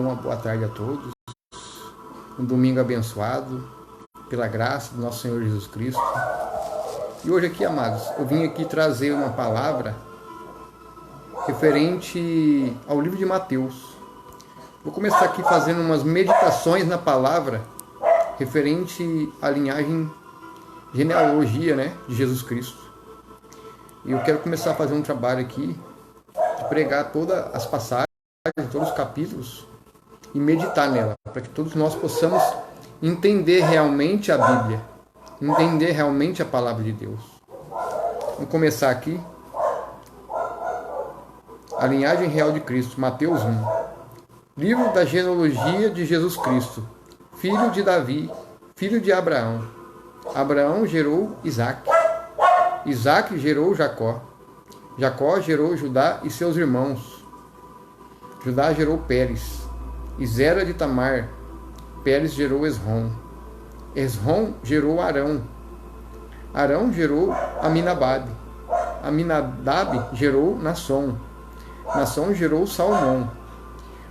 boa tarde a todos. Um domingo abençoado pela graça do nosso Senhor Jesus Cristo. E hoje aqui, amados, eu vim aqui trazer uma palavra referente ao livro de Mateus. Vou começar aqui fazendo umas meditações na palavra referente à linhagem, genealogia, né, de Jesus Cristo. E eu quero começar a fazer um trabalho aqui de pregar todas as passagens, todos os capítulos e meditar nela, para que todos nós possamos entender realmente a Bíblia, entender realmente a palavra de Deus. Vamos começar aqui. A linhagem real de Cristo, Mateus 1. Livro da genealogia de Jesus Cristo, filho de Davi, filho de Abraão. Abraão gerou Isaque. Isaque gerou Jacó. Jacó gerou Judá e seus irmãos. Judá gerou Pérez. E Zera de Tamar. Pérez gerou Esrom. Esrom gerou Arão. Arão gerou Aminadab. Aminadab gerou Nasson. Nasson gerou Salmão.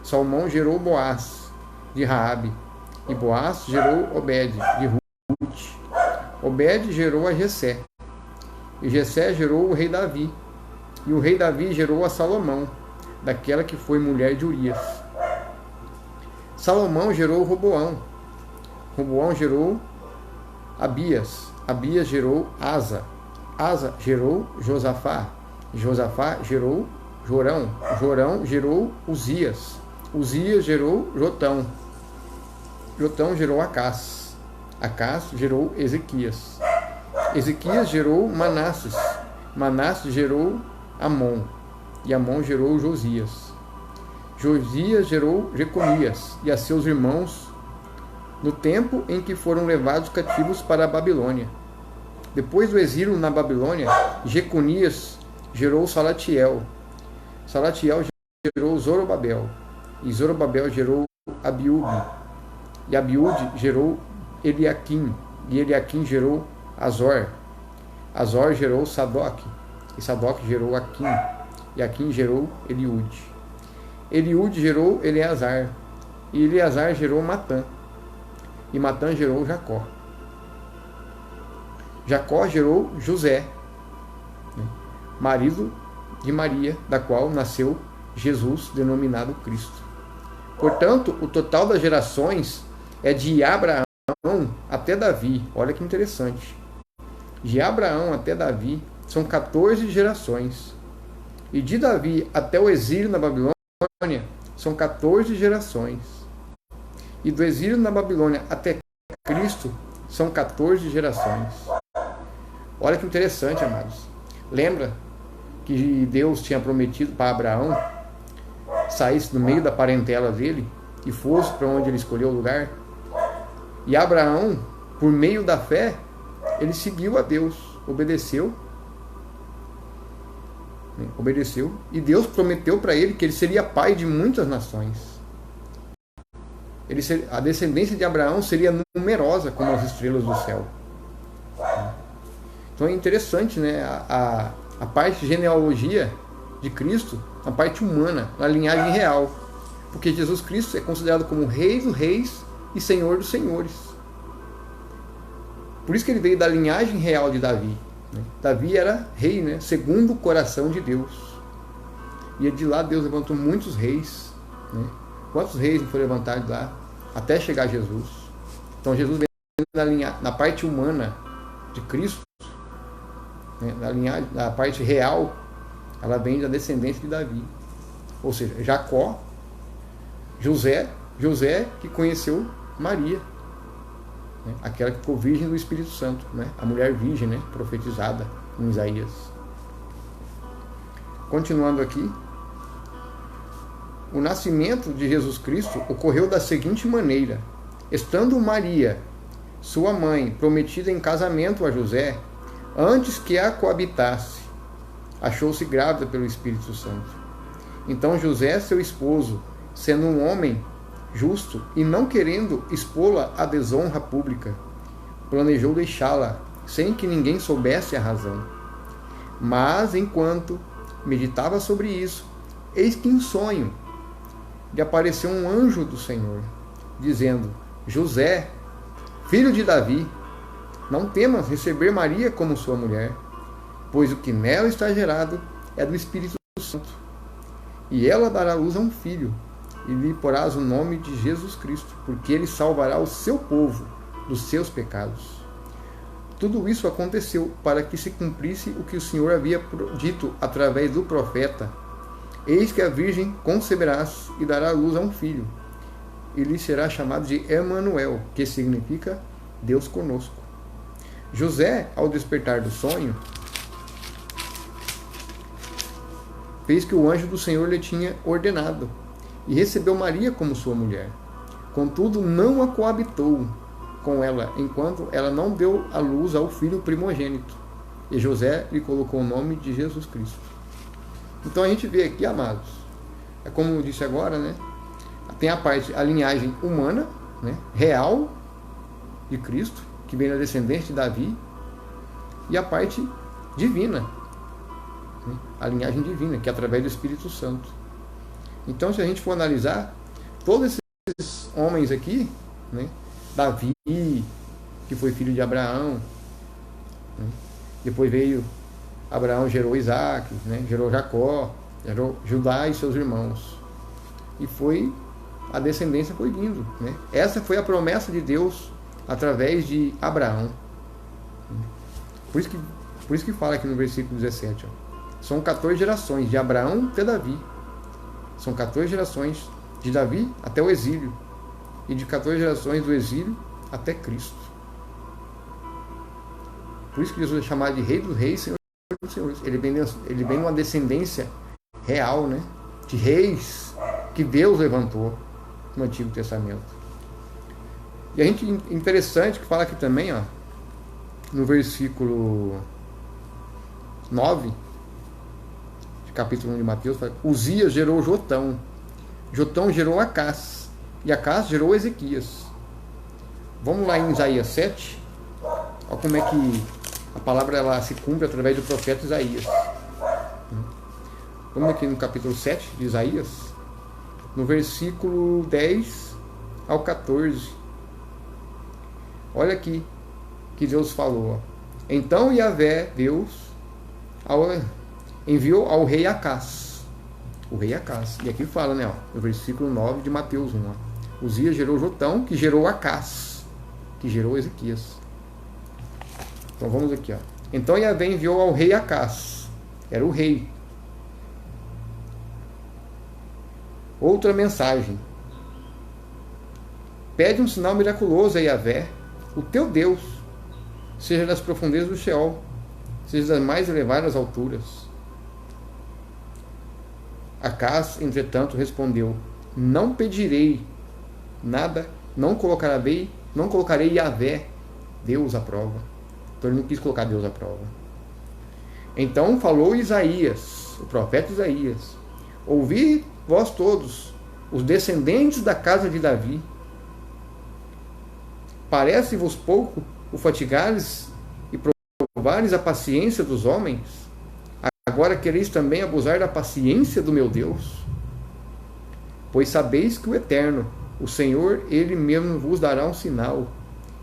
Salmão gerou Boaz, de Raabe. E Boaz gerou Obed, de Ruth. Obed gerou a Jessé. E Jessé gerou o rei Davi. E o rei Davi gerou a Salomão, daquela que foi mulher de Urias. Salomão gerou Roboão. Roboão gerou Abias. Abias gerou Asa. Asa gerou Josafá. Josafá gerou Jorão. Jorão gerou Uzias. Uzias gerou Jotão. Jotão gerou Acás. Acás gerou Ezequias. Ezequias gerou Manasses. Manasses gerou Amon. E Amon gerou Josias. Josias gerou Jeconias e a seus irmãos no tempo em que foram levados cativos para a Babilônia. Depois do exílio na Babilônia, Jeconias gerou Salatiel. Salatiel gerou Zorobabel. E Zorobabel gerou Abiúde. E Abiúde gerou Eliaquim. E Eliaquim gerou Azor. Azor gerou Sadoc. E Sadoc gerou Aquim. E Aquim gerou Eliúde. Eliúde gerou Eleazar. E Eleazar gerou Matã. E Matã gerou Jacó. Jacó gerou José, marido de Maria, da qual nasceu Jesus, denominado Cristo. Portanto, o total das gerações é de Abraão até Davi. Olha que interessante. De Abraão até Davi são 14 gerações. E de Davi até o exílio na Babilônia são 14 gerações. E do exílio na Babilônia até Cristo são 14 gerações. Olha que interessante, amados. Lembra que Deus tinha prometido para Abraão saísse do meio da parentela dele e fosse para onde ele escolheu o lugar? E Abraão, por meio da fé, ele seguiu a Deus, obedeceu, e Deus prometeu para ele que ele seria pai de muitas nações. A descendência de Abraão seria numerosa como as estrelas do céu. Então é interessante, né, a parte de genealogia de Cristo, a parte humana, a linhagem real, porque Jesus Cristo é considerado como Rei dos Reis e Senhor dos Senhores. Por isso que ele veio da linhagem real de Davi. Davi era rei, né, segundo o coração de Deus. E de lá Deus levantou muitos reis. Né? Quantos reis foram levantados lá até chegar a Jesus? Então Jesus veio na parte humana de Cristo, né, da parte real, ela vem da descendência de Davi. Ou seja, Jacó, José que conheceu Maria, né, aquela que ficou virgem do Espírito Santo, né, a mulher virgem, né, profetizada em Isaías. Continuando aqui, o nascimento de Jesus Cristo ocorreu da seguinte maneira: estando Maria, sua mãe, prometida em casamento a José, antes que a coabitasse, achou-se grávida pelo Espírito Santo. Então José, seu esposo, sendo um homem justo e não querendo expô-la à desonra pública, planejou deixá-la sem que ninguém soubesse a razão. Mas, enquanto meditava sobre isso, eis que em sonho lhe apareceu um anjo do Senhor, dizendo: José, filho de Davi, não temas receber Maria como sua mulher, pois o que nela está gerado é do Espírito Santo. E ela dará luz a um filho, e lhe porás o nome de Jesus Cristo, porque ele salvará o seu povo dos seus pecados. Tudo isso aconteceu para que se cumprisse o que o Senhor havia dito através do profeta: Eis que a virgem conceberás e dará luz a um filho, e lhe será chamado de Emanuel, que significa Deus conosco. José, ao despertar do sonho, fez que o anjo do Senhor lhe tinha ordenado, e recebeu Maria como sua mulher. Contudo, não a coabitou com ela, enquanto ela não deu à luz ao filho primogênito. E José lhe colocou o nome de Jesus Cristo. Então a gente vê aqui, amados, é como eu disse agora, né? Tem a linhagem humana, né? Real de Cristo, que vem da descendência de Davi, e a parte divina, né? A linhagem divina, que é através do Espírito Santo. Então, se a gente for analisar, todos esses homens aqui, né? Davi, que foi filho de Abraão, né? Depois veio Abraão, gerou Isaac, né? Gerou Jacó, gerou Judá e seus irmãos, e a descendência foi vindo, né? Essa foi a promessa de Deus através de Abraão. Por isso que fala aqui no versículo 17, ó, são 14 gerações de Abraão até Davi. São 14 gerações de Davi até o exílio, e de 14 gerações do exílio até Cristo. Por isso que Jesus é chamado de Rei dos Reis, Senhor dos Senhores. Ele vem de uma descendência real, né? De reis que Deus levantou no Antigo Testamento. E a gente, interessante que fala aqui também, ó, no versículo 9, de capítulo 1 de Mateus, fala: Uzias gerou Jotão, Jotão gerou Acás, e Acás gerou Ezequias. Vamos lá em Isaías 7, olha como é que a palavra ela se cumpre através do profeta Isaías. Vamos aqui no capítulo 7 de Isaías, no versículo 10 ao 14. Olha aqui que Deus falou. Então Yahvé, Deus, enviou ao rei Acás. O rei Acás. E aqui fala, né, ó, no versículo 9 de Mateus 1. Ó, Uzias gerou Jotão, que gerou Acás, que gerou Ezequias. Então vamos aqui, ó. Então Yahvé enviou ao rei Acás. Era o rei. Outra mensagem: pede um sinal miraculoso a Yahvé, o teu Deus, seja das profundezas do Sheol, seja das mais elevadas alturas. Acás, entretanto, respondeu: não pedirei nada, não colocarei Yahvé, Deus, à prova. Então ele não quis colocar Deus à prova. Então falou Isaías, o profeta Isaías: ouvi vós todos, os descendentes da casa de Davi, parece-vos pouco o fatigares e provares a paciência dos homens? Agora quereis também abusar da paciência do meu Deus? Pois sabeis que o Eterno, o Senhor, Ele mesmo vos dará um sinal.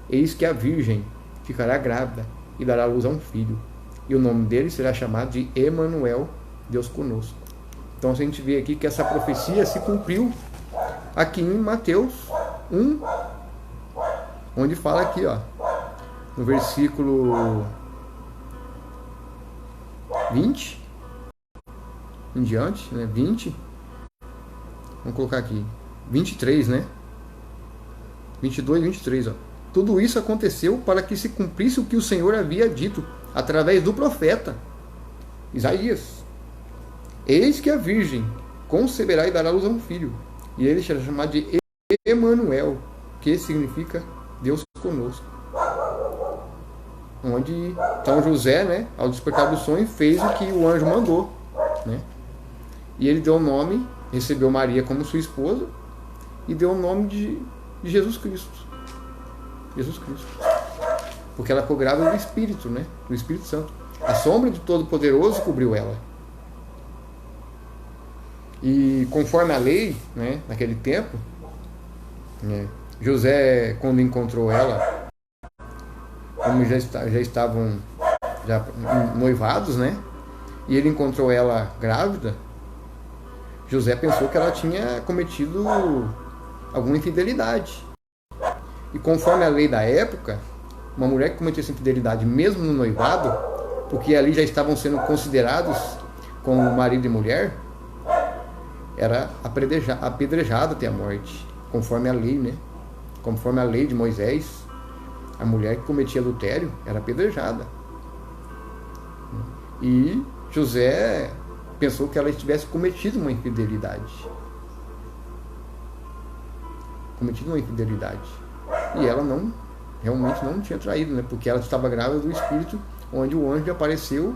Eis que a Virgem ficará grávida e dará luz a um filho, e o nome dele será chamado de Emanuel, Deus conosco. Então a gente vê aqui que essa profecia se cumpriu aqui em Mateus 1, onde fala aqui, ó, no versículo 20 em diante, né? 20, vamos colocar aqui 23, né? 22 e 23, ó. Tudo isso aconteceu para que se cumprisse o que o Senhor havia dito através do profeta Isaías: eis que a virgem conceberá e dará luz a um filho, e ele será chamado de Emanuel, que significa Deus conosco. Onde então José, né, ao despertar do sonho, fez o que o anjo mandou, né? E ele deu o nome, recebeu Maria como sua esposa, e deu o nome de Jesus Cristo. Jesus Cristo. Porque ela ficou grávida do Espírito, né? Do Espírito Santo. A sombra de Todo-Poderoso cobriu ela. E conforme a lei, né, naquele tempo, né, José, quando encontrou ela, como já estavam já noivados, né, e ele encontrou ela grávida, José pensou que ela tinha cometido alguma infidelidade. E conforme a lei da época, uma mulher que cometesse infidelidade mesmo no noivado, porque ali já estavam sendo considerados como marido e mulher, era apedrejada até a morte, conforme a lei, né? Conforme a lei de Moisés, a mulher que cometia adultério era apedrejada. E José pensou que ela tivesse cometido uma infidelidade. E ela realmente não tinha traído, né? Porque ela estava grávida do Espírito, onde o anjo apareceu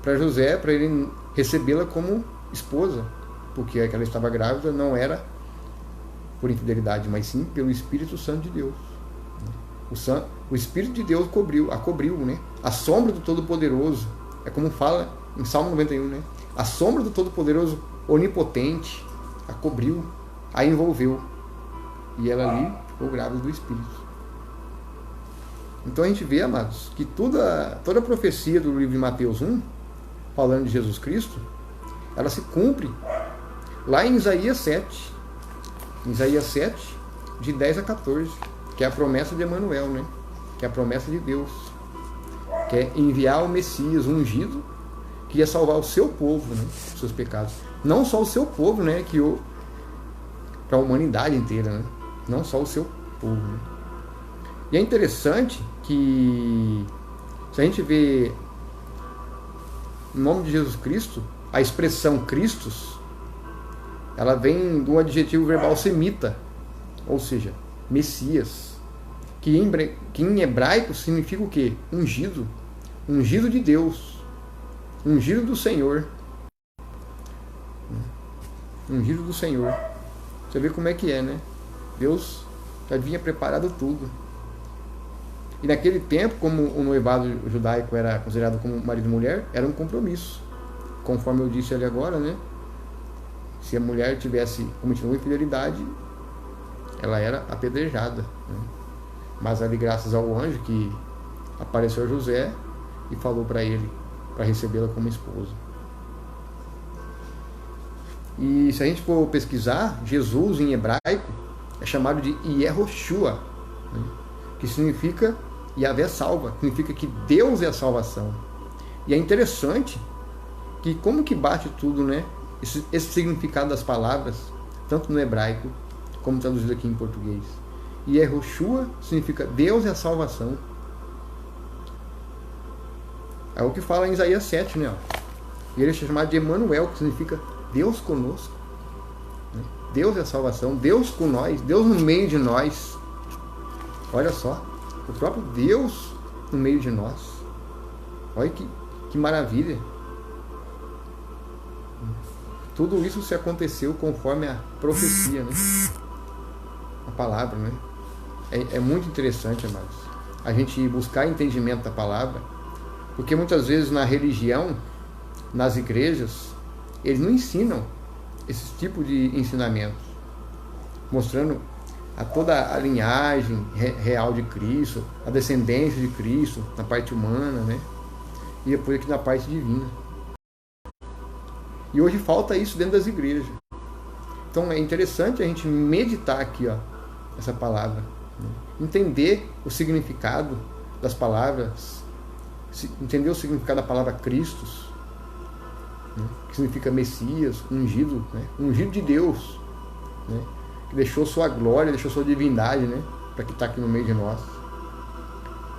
para José, para ele recebê-la como esposa. Porque ela estava grávida não era por infidelidade, mas sim pelo Espírito Santo de Deus. O Espírito de Deus a cobriu, né? A sombra do Todo-Poderoso. É como fala em Salmo 91, né? A sombra do Todo-Poderoso Onipotente a cobriu, a envolveu. E ela ali ficou grávida do Espírito. Então a gente vê, amados, que toda a profecia do livro de Mateus 1, falando de Jesus Cristo, ela se cumpre lá em Isaías 7. Em Isaías 7, de 10 a 14, que é a promessa de Emanuel, né? Que é a promessa de Deus, que é enviar o Messias ungido, que ia salvar o seu povo, né? Dos seus pecados. Não só o seu povo, né? Para a humanidade inteira, né? Não só o seu povo, né? E é interessante que, se a gente vê o nome de Jesus Cristo, a expressão Cristos, ela vem do adjetivo verbal semita, ou seja, Messias, que em hebraico significa o quê? Ungido. Ungido de Deus. Ungido do Senhor. Ungido do Senhor. Você vê como é que é, né? Deus já vinha preparado tudo. E naquele tempo, como o noivado judaico era considerado como marido e mulher, era um compromisso. Conforme eu disse ali agora, né? Se a mulher tivesse cometido uma infidelidade, ela era apedrejada, né? Mas ali, graças ao anjo que apareceu a José e falou para ele, para recebê-la como esposa. E se a gente for pesquisar, Jesus em hebraico é chamado de Yehoshua, né? Que significa Yahvé salva, significa que Deus é a salvação. E é interessante que como que bate tudo, né? Esse significado das palavras, tanto no hebraico como traduzido aqui em português. E Yehoshua significa Deus é a salvação. É o que fala em Isaías 7, né? E ele é chamado de Emanuel, que significa Deus conosco. Deus é a salvação, Deus com nós, Deus no meio de nós. Olha só, o próprio Deus no meio de nós. Olha que maravilha. Tudo isso se aconteceu conforme a profecia, né? A palavra, né? É muito interessante, amados, a gente buscar entendimento da palavra, porque muitas vezes na religião, nas igrejas, eles não ensinam esse tipo de ensinamentos, mostrando toda a linhagem real de Cristo, a descendência de Cristo na parte humana, né? E depois aqui na parte divina. E hoje falta isso dentro das igrejas. Então é interessante a gente meditar aqui, ó, essa palavra, né? Entender o significado das palavras, entender o significado da palavra Cristos, né? Que significa Messias, ungido, né? Ungido de Deus, né? Que deixou sua glória, deixou sua divindade, né? Para que está aqui no meio de nós.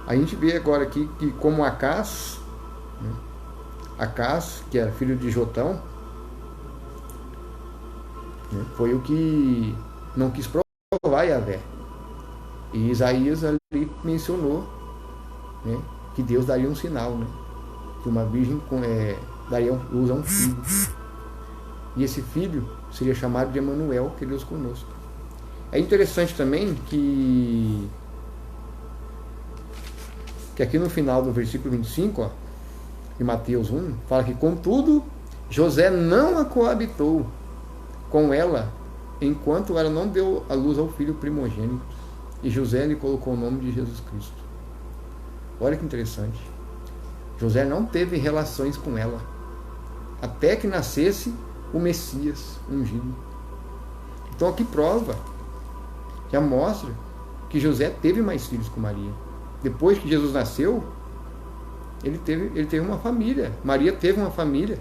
A gente vê agora aqui que como Acás, né? Acás, que era filho de Jotão, né? Foi o que não quis provar Yahvé. E Isaías ali mencionou, né? Que Deus daria um sinal, né? Que uma virgem daria luz a um filho. E esse filho seria chamado de Emanuel, que é Deus conosco. É interessante também que aqui no final do versículo 25, ó, de Mateus 1, fala que, contudo, José não a coabitou, com ela enquanto ela não deu à luz ao filho primogênito, e José lhe colocou o nome de Jesus Cristo. Olha que interessante. José não teve relações com ela até que nascesse o Messias ungido. Então aqui prova, já mostra que José teve mais filhos com Maria. Depois que Jesus nasceu, ele teve uma família. Maria teve uma família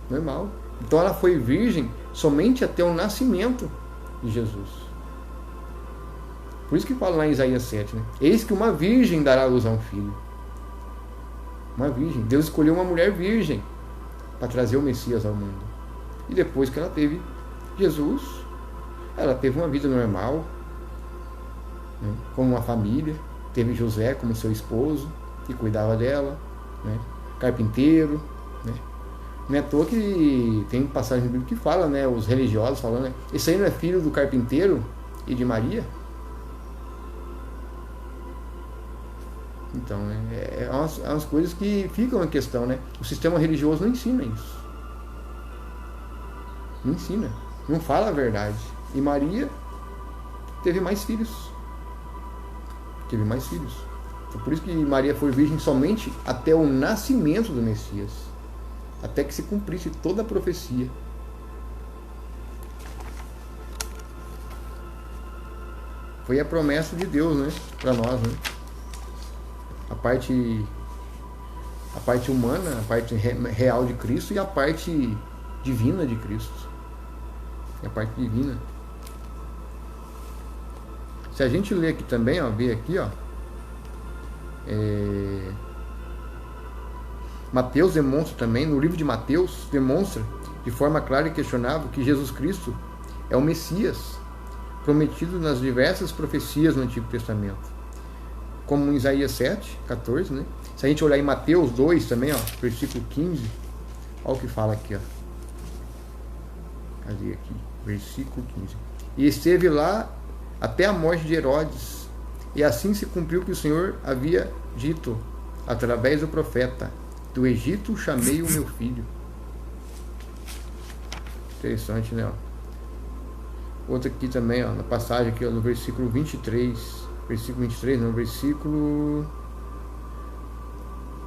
normal. Então ela foi virgem somente até o nascimento de Jesus. Por isso que fala lá em Isaías 7, né? Eis que uma virgem dará à luz a um filho. Uma virgem. Deus escolheu uma mulher virgem para trazer o Messias ao mundo. E depois que ela teve Jesus, ela teve uma vida normal, né? Como uma família. Teve José como seu esposo, que cuidava dela, né? Carpinteiro, né? Não é à toa que tem passagem bíblica que fala, né? Os religiosos falando, né? Esse aí não é filho do carpinteiro e de Maria? Então, é umas coisas que ficam em questão, né? O sistema religioso não ensina isso. Não ensina. Não fala a verdade. E Maria teve mais filhos. Teve mais filhos. Então, por isso que Maria foi virgem somente até o nascimento do Messias. Até que se cumprisse toda a profecia. Foi a promessa de Deus, né? Para nós, né? A parte humana, a parte real de Cristo e a parte divina de Cristo. E a parte divina. Se a gente ler aqui também, ó, ver aqui, ó, Mateus demonstra também, no livro de Mateus, demonstra de forma clara e questionável que Jesus Cristo é o Messias, prometido nas diversas profecias no Antigo Testamento. Como em Isaías 7, 14, né? Se a gente olhar em Mateus 2 também, ó, versículo 15, olha o que fala aqui, ó. Cadê aqui? Versículo 15. E esteve lá até a morte de Herodes, e assim se cumpriu o que o Senhor havia dito, através do profeta: do Egito chamei o meu filho. Interessante, né? Ó. Outra aqui também, ó, na passagem aqui, ó, no versículo 23. Versículo 23, não, versículo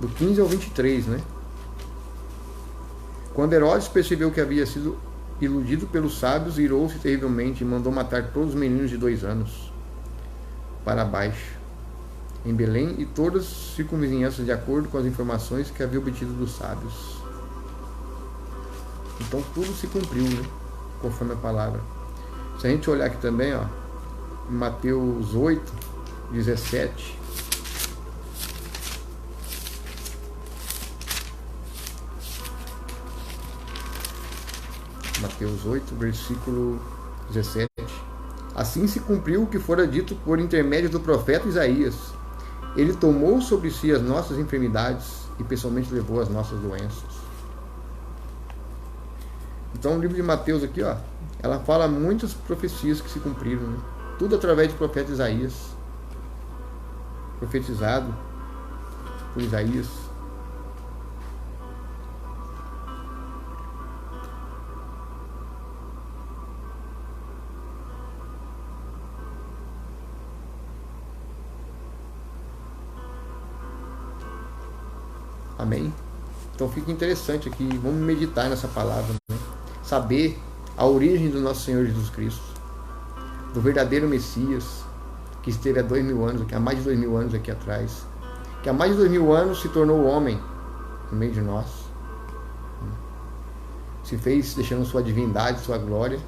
do 15 ao 23, né? Quando Herodes percebeu que havia sido iludido pelos sábios, irou-se terrivelmente e mandou matar todos os meninos de 2 anos para baixo, em Belém e todas as circunvizinhanças, de acordo com as informações que havia obtido dos sábios. Então tudo se cumpriu, né? Conforme a palavra. Se a gente olhar aqui também, ó, em Mateus 8, 17. Mateus 8, versículo 17. Assim se cumpriu o que fora dito por intermédio do profeta Isaías. Ele tomou sobre si as nossas enfermidades e pessoalmente levou as nossas doenças. Então o livro de Mateus aqui, ó, ela fala muitas profecias que se cumpriram, né? Tudo através do profeta Isaías, profetizado por Isaías. Amém? Então fica interessante aqui, vamos meditar nessa palavra, né? Saber a origem do nosso Senhor Jesus Cristo, do verdadeiro Messias, que esteve há 2000 anos, há mais de 2000 anos aqui atrás, que há mais de 2000 anos se tornou homem no meio de nós, se fez deixando sua divindade, sua glória,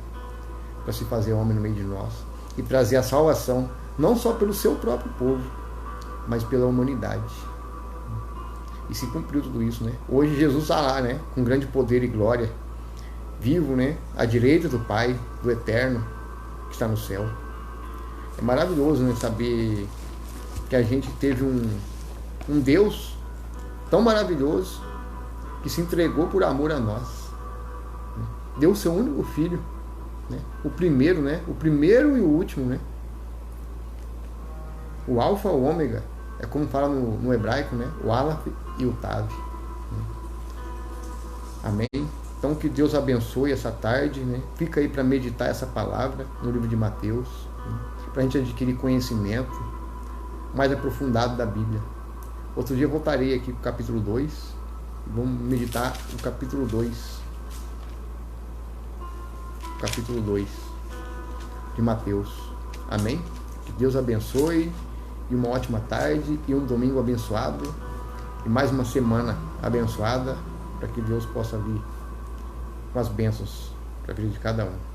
para se fazer homem no meio de nós e trazer a salvação, não só pelo seu próprio povo, mas pela humanidade. E se cumpriu tudo isso, né? Hoje Jesus está lá, né? Com grande poder e glória, vivo, né? À direita do Pai, do Eterno, que está no céu. É maravilhoso, né? Saber que a gente teve um Deus tão maravilhoso que se entregou por amor a nós. Deu o seu único filho, né? O primeiro, né? O primeiro e o último, né? O alfa, o ômega. É como fala no hebraico, né? O Aleph e o Tav. Amém? Então Então, que Deus abençoe essa tarde, né? Fica aí para meditar essa palavra no livro de Mateus, né? Para a gente adquirir conhecimento mais aprofundado da Bíblia. Outro dia eu voltarei aqui para o capítulo 2 e vamos meditar o capítulo 2. Capítulo 2 de Mateus. Amém? Que Deus abençoe e uma ótima tarde e um domingo abençoado e mais uma semana abençoada, para que Deus possa vir com as bênçãos para a vida de cada um.